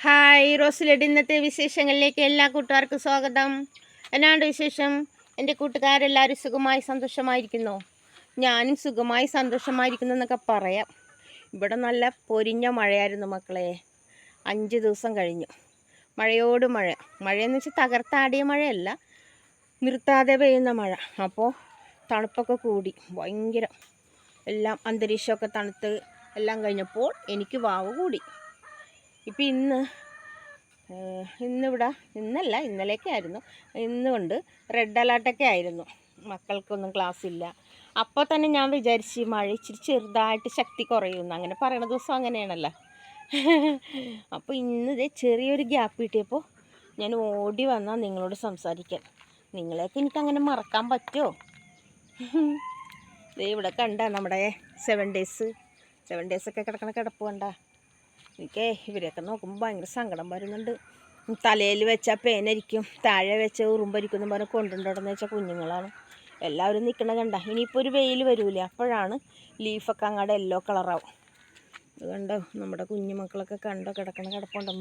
Hi റോസിലഡ്, ഇന്നത്തെ വിശേഷങ്ങളിലേക്ക് എല്ലാ കൂട്ടുകാർക്കും സ്വാഗതം. എന്നാണ്ട് വിശേഷം? എൻ്റെ കൂട്ടുകാരെല്ലാവരും സുഖമായി സന്തോഷമായിരിക്കുന്നോ? ഞാനും സുഖമായി സന്തോഷമായിരിക്കുന്നു എന്നൊക്കെ പറയാം. ഇവിടെ നല്ല പൊരിഞ്ഞ മഴയായിരുന്നു മക്കളെ. 5 ദിവസം കഴിഞ്ഞു. മഴയോട് മഴ. മഴയെന്ന് വെച്ചാൽ തകർത്താടിയ മഴയല്ല, നിർത്താതെ പെയ്യുന്ന മഴ. അപ്പോൾ തണുപ്പൊക്കെ കൂടി ഭയങ്കര, എല്ലാം അന്തരീക്ഷമൊക്കെ തണുത്ത് എല്ലാം കഴിഞ്ഞപ്പോൾ എനിക്ക് വാവ് കൂടി. ഇപ്പം ഇന്നിവിടെ ഇന്നലെയൊക്കെ ആയിരുന്നു. ഇന്നുകൊണ്ട് റെഡ് അലേർട്ടൊക്കെ ആയിരുന്നു. മക്കൾക്കൊന്നും ക്ലാസ്സില്ല. അപ്പോൾ തന്നെ ഞാൻ വിചാരിച്ച് മഴ ഇച്ചിരി ചെറുതായിട്ട് ശക്തി കുറയുമെന്ന്. അങ്ങനെ പറയണ ദിവസം അങ്ങനെയാണല്ലോ. അപ്പോൾ ഇന്നിതേ ചെറിയൊരു ഗ്യാപ്പ് കിട്ടിയപ്പോൾ ഞാൻ ഓടി വന്നാൽ നിങ്ങളോട് സംസാരിക്കാൻ. നിങ്ങളെയൊക്കെ എനിക്കങ്ങനെ മറക്കാൻ പറ്റുമോ? ദേ ഇവിടെ കണ്ട നമ്മുടെ 7 ഡേയ്സൊക്കെ കിടക്കണ കിടപ്പ് കണ്ട. എനിക്ക് ഇവരെയൊക്കെ നോക്കുമ്പോൾ ഭയങ്കര സങ്കടം വരുന്നുണ്ട്. തലയിൽ വെച്ചാൽ പേനരിക്കും, താഴെ വെച്ച ഉറുമ്പരിക്കും എന്ന് പറഞ്ഞ് കൊണ്ടുണ്ടോടെന്ന് വെച്ചാൽ കുഞ്ഞുങ്ങളാണ്. എല്ലാവരും നിൽക്കണ കണ്ട. ഇനിയിപ്പോൾ ഒരു വെയിൽ വരൂലേ, അപ്പോഴാണ് ലീഫൊക്കെ അങ്ങോട്ട് യെല്ലോ കളറാവും. ഇത് കണ്ടോ, നമ്മുടെ കുഞ്ഞു മക്കളൊക്കെ കണ്ടോ കിടക്കണ കിടപ്പുണ്ടോ.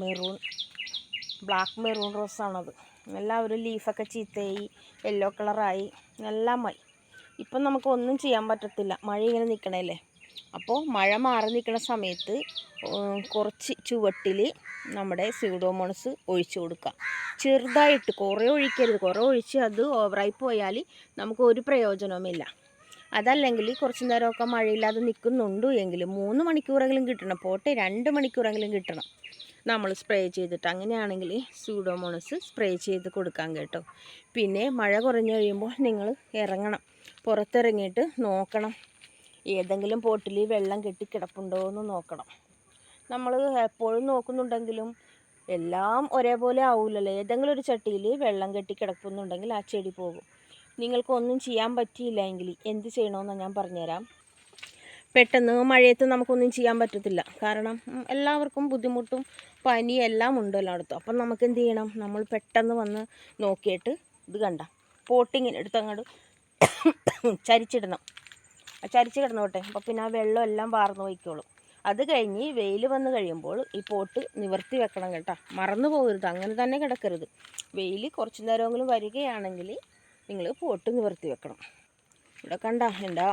Black maroon റോസാണത്. എല്ലാവരും ലീഫൊക്കെ ചീത്തയായി യെല്ലോ കളറായി എല്ലാമായി. ഇപ്പം നമുക്കൊന്നും ചെയ്യാൻ പറ്റത്തില്ല, മഴ ഇങ്ങനെ നിൽക്കണല്ലേ. അപ്പോൾ മഴ മാറി നിൽക്കുന്ന സമയത്ത് കുറച്ച് ചുവട്ടിൽ നമ്മുടെ സ്യൂഡോമോണസ് ഒഴിച്ചു കൊടുക്കുക. ചെറുതായിട്ട്, കുറേ ഒഴിക്കരുത്. കുറേ ഒഴിച്ച് അത് ഓവറായി പോയാൽ നമുക്ക് ഒരു പ്രയോജനവുമില്ല. അതല്ലെങ്കിൽ കുറച്ച് നേരമൊക്കെ മഴയില്ലാതെ നിൽക്കുന്നുണ്ട് എങ്കിൽ 3 മണിക്കൂറെങ്കിലും കിട്ടണം. പോട്ടെ 2 മണിക്കൂറെങ്കിലും കിട്ടണം നമ്മൾ സ്പ്രേ ചെയ്തിട്ട്. അങ്ങനെയാണെങ്കിൽ സ്യൂഡോമോണസ് സ്പ്രേ ചെയ്ത് കൊടുക്കാൻ കേട്ടോ. പിന്നെ മഴ കുറഞ്ഞു കഴിയുമ്പോൾ നിങ്ങൾ ഇറങ്ങണം, പുറത്തിറങ്ങിയിട്ട് നോക്കണം ഏതെങ്കിലും പോട്ടിൽ വെള്ളം കെട്ടിക്കിടപ്പുണ്ടോ എന്ന് നോക്കണം. നമ്മൾ എപ്പോഴും നോക്കുന്നുണ്ടെങ്കിലും എല്ലാം ഒരേപോലെ ആവില്ലല്ലോ. ഏതെങ്കിലും ഒരു ചട്ടിയിൽ വെള്ളം കെട്ടിക്കിടക്കുന്നുണ്ടെങ്കിൽ ആ ചെടി പോകും. നിങ്ങൾക്കൊന്നും ചെയ്യാൻ പറ്റിയില്ല എങ്കിൽ എന്ത് ചെയ്യണമെന്ന് ഞാൻ പറഞ്ഞുതരാം. പെട്ടെന്ന് മഴയത്ത് നമുക്കൊന്നും ചെയ്യാൻ പറ്റത്തില്ല, കാരണം എല്ലാവർക്കും ബുദ്ധിമുട്ടും പനി എല്ലാം ഉണ്ട് എല്ലായിടത്തും. അപ്പം നമുക്ക് എന്ത് ചെയ്യണം? നമ്മൾ പെട്ടെന്ന് വന്ന് നോക്കിയിട്ട് ഇത് കണ്ട പോട്ടിങ്ങനെ എടുത്തങ്ങോട്ട് ചരിച്ചിടണം. ചരിച്ച് കിടന്നോട്ടെ. അപ്പോൾ പിന്നെ ആ വെള്ളം എല്ലാം വാർന്നു പോയിക്കോളും. അത് കഴിഞ്ഞ് വെയിൽ വന്ന് കഴിയുമ്പോൾ ഈ പോട്ട് നിവർത്തി വെക്കണം കേട്ടോ. മറന്നു പോകരുത്, അങ്ങനെ തന്നെ കിടക്കരുത്. വെയിൽ കുറച്ച് നേരമെങ്കിലും വരികയാണെങ്കിൽ നിങ്ങൾ പോട്ട് നിവർത്തി വെക്കണം. ഇവിടെ കണ്ട എൻ്റെ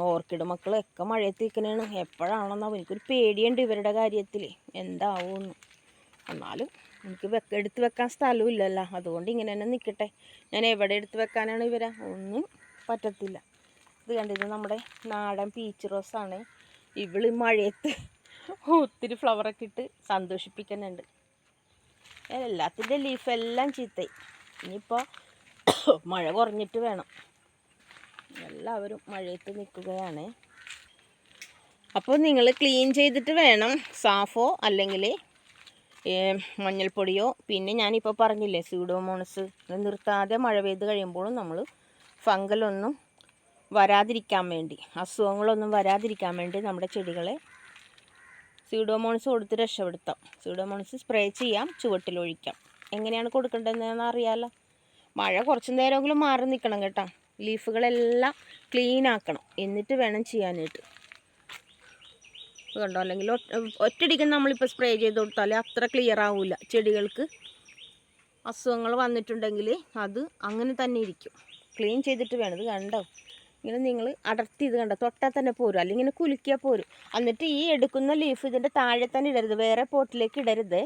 ഓർക്കിഡ് മക്കളൊക്കെ മഴയത്ത് നിൽക്കണേണ്. എപ്പോഴാണെന്നാവും എനിക്കൊരു പേടിയുണ്ട് ഇവരുടെ കാര്യത്തിൽ, എന്താവുമെന്ന്. എന്നാലും എനിക്ക് എടുത്ത് വെക്കാൻ സ്ഥലവും ഇല്ലല്ലോ, അതുകൊണ്ട് ഇങ്ങനെ തന്നെ നിൽക്കട്ടെ. ഞാൻ എവിടെ എടുത്ത് വെക്കാനാണ് ഇവരെ? ഒന്നും പറ്റത്തില്ല. ഇത് കണ്ടിത് നമ്മുടെ നാടൻ പീച്ച് റോസാണ്. ഇവള് മഴയത്ത് ഒത്തിരി ഫ്ലവറൊക്കെ ഇട്ട് സന്തോഷിപ്പിക്കുന്നുണ്ട്. എല്ലാത്തിൻ്റെ ലീഫെല്ലാം ചീത്തയായി. ഇനിയിപ്പോൾ മഴ കുറഞ്ഞിട്ട് വേണം. എല്ലാവരും മഴയത്ത് നിൽക്കുകയാണ്. അപ്പോൾ നിങ്ങൾ ക്ലീൻ ചെയ്തിട്ട് വേണം, സാഫോ അല്ലെങ്കിൽ മഞ്ഞൾപ്പൊടിയോ. പിന്നെ ഞാനിപ്പോൾ പറഞ്ഞില്ലേ സ്യൂഡോമോണസ്. നിർത്താതെ മഴ പെയ്ത് കഴിയുമ്പോഴും നമ്മൾ ഫംഗലൊന്നും വരാതിരിക്കാൻ വേണ്ടി, അസുഖങ്ങളൊന്നും വരാതിരിക്കാൻ വേണ്ടി നമ്മുടെ ചെടികളെ സ്യൂഡോമോണസ് കൊടുത്ത് രക്ഷപ്പെടുത്താം. സ്യൂഡോമോണസ് സ്പ്രേ ചെയ്യാം, ചുവട്ടിലൊഴിക്കാം. എങ്ങനെയാണ് കൊടുക്കേണ്ടതെന്ന് അറിയാമല്ലോ. മഴ കുറച്ച് നേരമെങ്കിലും മാറി നിൽക്കണം കേട്ടോ. ലീഫുകളെല്ലാം ക്ലീൻ ആക്കണം, എന്നിട്ട് വേണം ചെയ്യാനായിട്ട്. കണ്ടോ, അല്ലെങ്കിൽ ഒറ്റയടിക്ക് നമ്മളിപ്പോൾ സ്പ്രേ ചെയ്ത് കൊടുത്താൽ അത്ര ക്ലിയർ ആവില്ല. ചെടികൾക്ക് അസുഖങ്ങൾ വന്നിട്ടുണ്ടെങ്കിൽ അത് അങ്ങനെ തന്നെ ഇരിക്കും. ക്ലീൻ ചെയ്തിട്ട് വേണം. ഇത് കണ്ടോ, ഇങ്ങനെ നിങ്ങൾ അടർത്തി ഇത് കണ്ടോ, തൊട്ടാൽ തന്നെ പോരും, അല്ലെങ്കിൽ ഇങ്ങനെ കുലുക്കിയാൽ പോരും. എന്നിട്ട് ഈ എടുക്കുന്ന ലീഫ് ഇതിൻ്റെ താഴെ തന്നെ ഇടരുത്, വേറെ പോട്ടിലേക്ക് ഇടരുത്.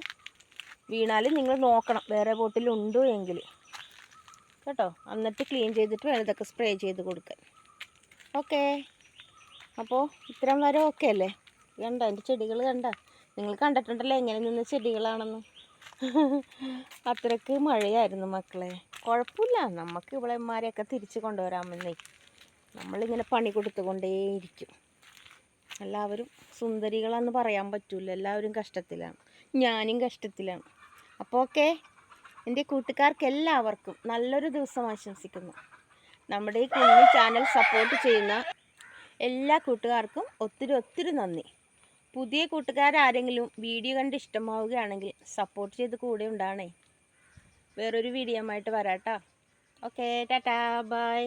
വീണാൽ നിങ്ങൾ നോക്കണം വേറെ പോട്ടിലുണ്ടോ എങ്കിൽ കേട്ടോ. എന്നിട്ട് ക്ലീൻ ചെയ്തിട്ട് വേണം ഇതൊക്കെ സ്പ്രേ ചെയ്ത് കൊടുക്കാൻ. ഓക്കെ, അപ്പോൾ ഇത്രയും വരെ ഓക്കെ അല്ലേ? കണ്ട എൻ്റെ ചെടികൾ കണ്ട, നിങ്ങൾ കണ്ടിട്ടുണ്ടല്ലോ എങ്ങനെ നിന്ന ചെടികളാണെന്ന്. അത്രയ്ക്ക് മഴയായിരുന്നു മക്കളെ. കുഴപ്പമില്ല, നമുക്ക് ഇവളെമാരെയൊക്കെ തിരിച്ച് കൊണ്ടുവരാമെന്നേ. നമ്മളിങ്ങനെ പണി കൊടുത്തുകൊണ്ടേയിരിക്കും. എല്ലാവരും സുന്ദരികളെന്ന് പറയാൻ പറ്റില്ല, എല്ലാവരും കഷ്ടത്തിലാണ്. ഞാനും കഷ്ടത്തിലാണ്. അപ്പോൾ ഓക്കെ, എൻ്റെ കൂട്ടുകാർക്ക് എല്ലാവർക്കും നല്ലൊരു ദിവസം ആശംസിക്കുന്നു. നമ്മുടെ ഈ കുഞ്ഞു ചാനൽ സപ്പോർട്ട് ചെയ്യുന്ന എല്ലാ കൂട്ടുകാർക്കും ഒത്തിരി നന്ദി. പുതിയ കൂട്ടുകാരാരെങ്കിലും വീഡിയോ കണ്ട് ഇഷ്ടമാവുകയാണെങ്കിൽ സപ്പോർട്ട് ചെയ്ത് കൂടെ ഉണ്ടാണേ. വേറൊരു വീഡിയോ ആയിട്ട് വരാട്ടോ. Okay, tata, by.